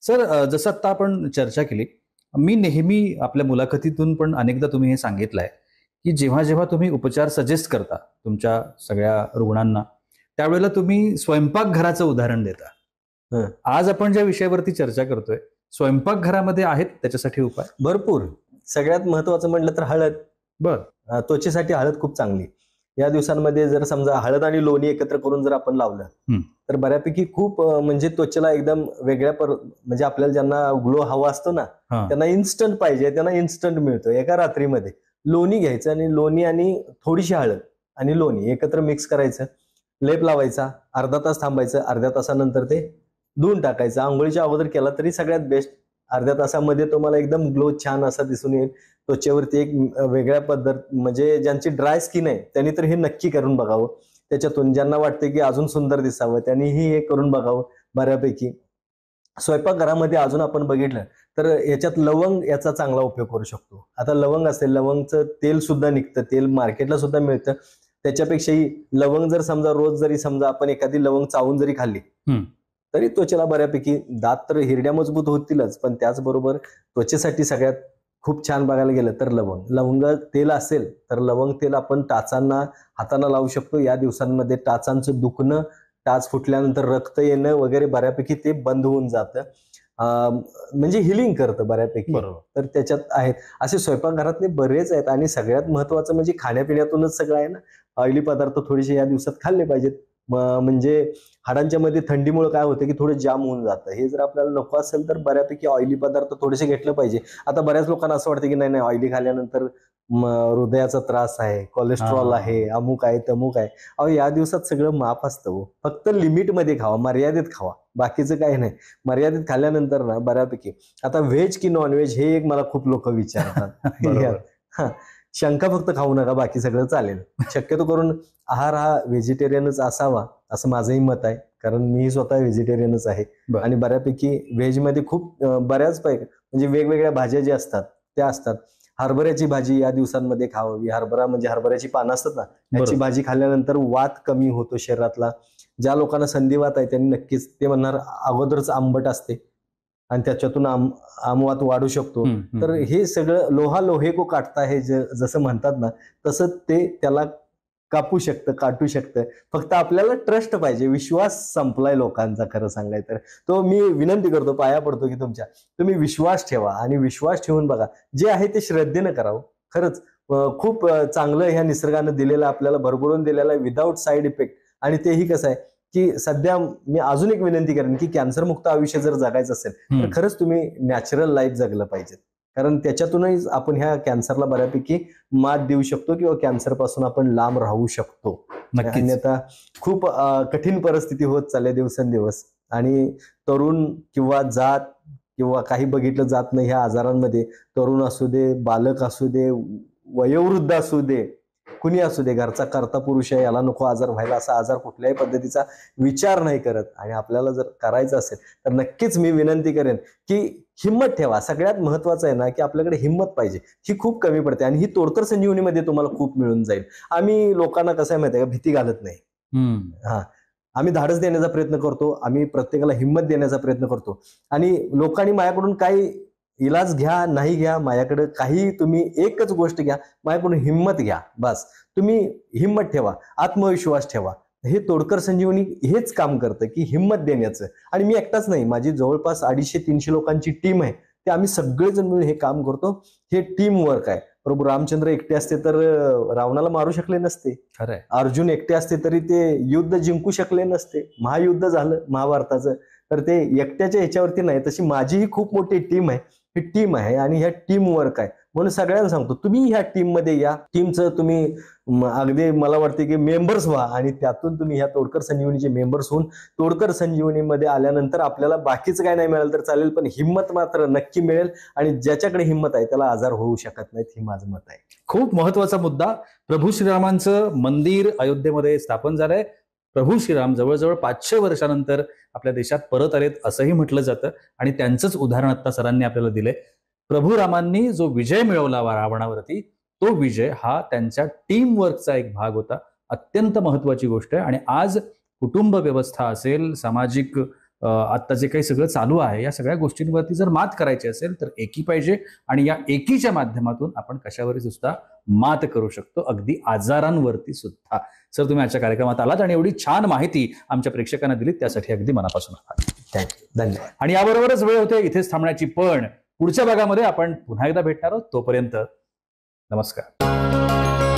Sir, जसं आता आपण चर्चा केली, मी नेहमी आपल्या मुलाखतीतून पण अनेकदा तुम्ही हे सांगितलंय, की जेव्हा जेव्हा तुम्ही उपचार सजेस्ट करता तुमच्या सगळ्या रुग्णांना, त्यावेळेला तुम्ही स्वयंपाकघराचं उदाहरण देता. हं. आज आपण ज्या विषयावरती चर्चा करतोय, स्वयंपाकघरामध्ये आहेत त्याच्यासाठी उपाय? भरपूर. सगळ्यात महत्वाचं म्हटलं तर हळद. बर. त्वचेसाठी हळद खूप चांगली. या दिवसांमध्ये जर समजा हळद आणि लोणी एकत्र करून जर आपण लावलं हं. तर बऱ्यापैकी खूप म्हणजे त्वचेला एकदम वेगळ्या म्हणजे आपल्याला ज्यांना ग्लो हवा असतो ना, हां. त्यांना इन्स्टंट पाहिजे, त्यांना इन्स्टंट मिळतो एका रात्रीमध्ये. लोणी घ्यायचं आणि लोणी आणि थोडीशी हळद आणि लोणी एकत्र मिक्स करायचं, लेप लावायचा, अर्धा तास थांबायचं, अर्ध्या तासानंतर ते धुवून टाकायचं. आंघोळीच्या अगोदर केला तरी सगळ्यात बेस्ट. अर्ध्या तासामध्ये तुम्हाला एकदम ग्लो छान असा दिसून येईल. त्वचेवरती एक वेगळ्या पद्धत, म्हणजे ज्यांची ड्राय स्किन आहे त्यांनी तर हे नक्की करून बघावं. त्याच्यातून ज्यांना वाटते की अजून सुंदर दिसावं त्यांनीही हे करून बघावं बऱ्यापैकी. स्वयंपाकघरामध्ये अजून आपण बघितलं तर याच्यात लवंग याचा चांगला उपयोग करू शकतो. आता लवंग असेल, लवंगचं तेल सुद्धा निघतं, तेल मार्केटला सुद्धा मिळतं. त्याच्यापेक्षाही लवंग जर समजा रोज जरी समजा आपण एखादी लवंग चावून जरी खाल्ली हं. तरी त्वचेला बऱ्यापैकी, दात तर हिरड्या मजबूत होतीलच, पण त्याचबरोबर त्वचेसाठी सगळ्यात खूप छान बघायला गेलं तर लवंग तेल असेल तर लवंग तेल आपण टाचांना हाताना लावू शकतो. या दिवसांमध्ये टाचांचं दुखणं, टाच फुटल्यानंतर रक्त येणं वगैरे बऱ्यापैकी ते बंद होऊन जातं. म्हणजे हिलिंग करतं बऱ्यापैकी. बरोबर. तर त्याच्यात आहेत असे स्वयंपाकघरातले बरेच आहेत. आणि सगळ्यात महत्वाचं म्हणजे खाण्यापिण्यातूनच सगळं आहे ना. ऑइली पदार्थ थोडेसे या दिवसात खाल्ले पाहिजेत. म्हणजे हाडांच्या मध्ये थंडीमुळे काय होतं की थोडं जाम होऊन जातं. हे जर आपल्याला नको असेल तर बऱ्यापैकी ऑइली पदार्थ थोडेसे घेतलं पाहिजे. आता बऱ्याच लोकांना असं वाटतं की नाही नाही, ऑइली खाल्ल्यानंतर हृदयाचा त्रास आहे, कोलेस्ट्रॉल हां. आहे, अमुक आहे, तमुक आहे. अहो या दिवसात सगळं माफ असतं हो. फक्त लिमिटमध्ये खावा, मर्यादित खावा, बाकीचं काही नाही. मर्यादित खाल्ल्यानंतर ना बऱ्यापैकी. आता व्हेज की नॉन व्हेज हे एक मला खूप लोक विचारतात. बरोबर. हा, शंका फक्त खाऊ नका, बाकी सगळं चालेल. शक्यतो करून आहार हा व्हेजिटेरियनच असावा असं माझंही मत आहे, कारण मी स्वतः व्हेजिटेरियनच आहे. बरं. आणि बऱ्यापैकी व्हेज मध्ये खूप बऱ्याच पैकी म्हणजे वेगवेगळ्या भाज्या ज्या असतात त्या असतात. हरभऱ्याची भाजी या दिवसांमध्ये खावावी. हरभरा म्हणजे हरभऱ्याची पानं असतात ना, याची बरोबर. भाजी खाल्ल्यानंतर वात कमी होतो शरीरातला. ज्या लोकांना संधिवात आहे त्यांनी नक्कीच, ते म्हणणार अगोदरच आंबट असते आणि त्याच्यातून आमवात वाढू शकतो. हं, हं, तर हं. हे सगळं लोहा लोहे को काटता हे जसं म्हणतात ना, तसं ते त्याला कापू शकतं, काटू शकतं. फक्त आपल्याला ट्रस्ट पाहिजे. विश्वास संपलाय लोकांचा खरं सांगायचं तर. तो मी विनंती करतो, पाया पडतो की तुमच्या तुम्ही विश्वास ठेवा आणि विश्वास ठेवून बघा. जे आहे ते श्रद्धेनं करावं. खरंच खूप चांगलं ह्या निसर्गानं दिलेलं, आपल्याला भरभरून दिलेलं आहे, विदाऊट साईड इफेक्ट. आणि तेही कसं आहे की सध्या मी अजून एक विनंती करेन की कॅन्सरमुक्त आयुष्य जर जगायचं असेल तर हं. खरंच तुम्ही नॅचरल लाईफ जगलं पाहिजे. कारण त्याच्यातूनही आपण ह्या कॅन्सरला बऱ्यापैकी मात देऊ शकतो किंवा कॅन्सर पासून आपण लांब राहू शकतो. नक्कीच. अन्यथा खूप कठीण परिस्थिती होत चालली दिवसेंदिवस. आणि तरुण किंवा जात किंवा काही बघितलं जात नाही ह्या आजारांमध्ये. तरुण असू दे, बालक असू दे, वयोवृद्ध असू दे, कुणी असू दे, घरचा कर्ता पुरुष आहे याला नको आजार व्हायला, असा आजार कुठल्याही पद्धतीचा विचार नाही करत. आणि आपल्याला जर करायचं असेल तर नक्कीच मी विनंती करेन की हिंमत ठेवा. सगळ्यात महत्वाचं आहे ना की आपल्याकडे हिंमत पाहिजे, ही खूप कमी पडते. आणि ही तोडकर संजीवनीमध्ये तुम्हाला खूप मिळून जाईल. आम्ही लोकांना कसं आहे माहिती आहे का, भीती घालत नाही. हा, आम्ही धाडस देण्याचा प्रयत्न करतो, आम्ही प्रत्येकाला हिंमत देण्याचा प्रयत्न करतो. आणि लोकांनी माझ्याकडून काही इलाज घ्या नाही घ्या, माझ्याकडे काही तुम्ही एकच गोष्ट घ्या, माझ्याकडून हिंमत घ्या. बस तुम्ही हिंमत ठेवा, आत्मविश्वास ठेवा. हे तोडकर संजीवनी हेच काम करतं की हिंमत देण्याचं. आणि मी एकटाच नाही, माझी जवळपास 250-300 लोकांची टीम आहे. ते आम्ही सगळेजण मिळून हे काम करतो. हे टीम वर्क आहे. प्रभू रामचंद्र एकटे असते तर रावणाला मारू शकले नसते. खरंय. अर्जुन एकटे असते तरी ते युद्ध जिंकू शकले नसते. महायुद्ध झालं महाभारताचं, तर ते एकट्याच्या ह्याच्यावरती नाही. तशी माझी ही खूप मोठी टीम आहे. ही टीम आहे आणि ह्या टीम वर्क आहे. म्हणून सगळ्यांना सांगतो, तुम्ही ह्या टीम मध्ये या. टीमचं तुम्ही अगदी मला वाटते की मेंबर्स व्हा आणि त्यातून तुम्ही ह्या तोडकर संजीवनीचे मेंबर्स होऊन तोडकर संजीवनीमध्ये आल्यानंतर आपल्याला बाकीचं काय नाही मिळालं तर चालेल, पण हिंमत मात्र नक्की मिळेल. आणि ज्याच्याकडे हिंमत आहे त्याला आजार होऊ शकत नाहीत, हे माझं मत आहे. खूप महत्वाचा मुद्दा. प्रभू श्रीरामांचं मंदिर अयोध्येमध्ये स्थापन झालंय. प्रभू श्रीराम जवळजवळ 500 वर्षानंतर आपल्या देशात परत आलेत असंही म्हटलं जातं. आणि त्यांचंच उदाहरण आता सरांनी आपल्याला दिलंय. प्रभू रामांनी जो विजय मिळवला रावणावरती, तो विजय हा त्यांच्या टीम वर्कचा एक भाग होता. अत्यंत महत्वाची गोष्ट आहे. आणि आज कुटुंब व्यवस्था असेल, सामाजिक आता जे काही सगळं चालू आहे या सगळ्या गोष्टींवरती जर मात करायची असेल तर एकी पाहिजे, आणि या एकीच्या माध्यमातून आपण कशावरही सुद्धा मात करू शकतो, अगदी आजारांवरती सुद्धा. सर, तुम्ही आजच्या कार्यक्रमात आलात आणि एवढी छान माहिती आमच्या प्रेक्षकांना दिलीत त्यासाठी अगदी मनापासून थँक्यू, धन्यवाद. आणि याबरोबरच वेळ होते इथेच थांबण्याची, पण पुढच्या भागामध्ये आपण पुन्हा एकदा भेटणार आहोत. तोपर्यंत नमस्कार.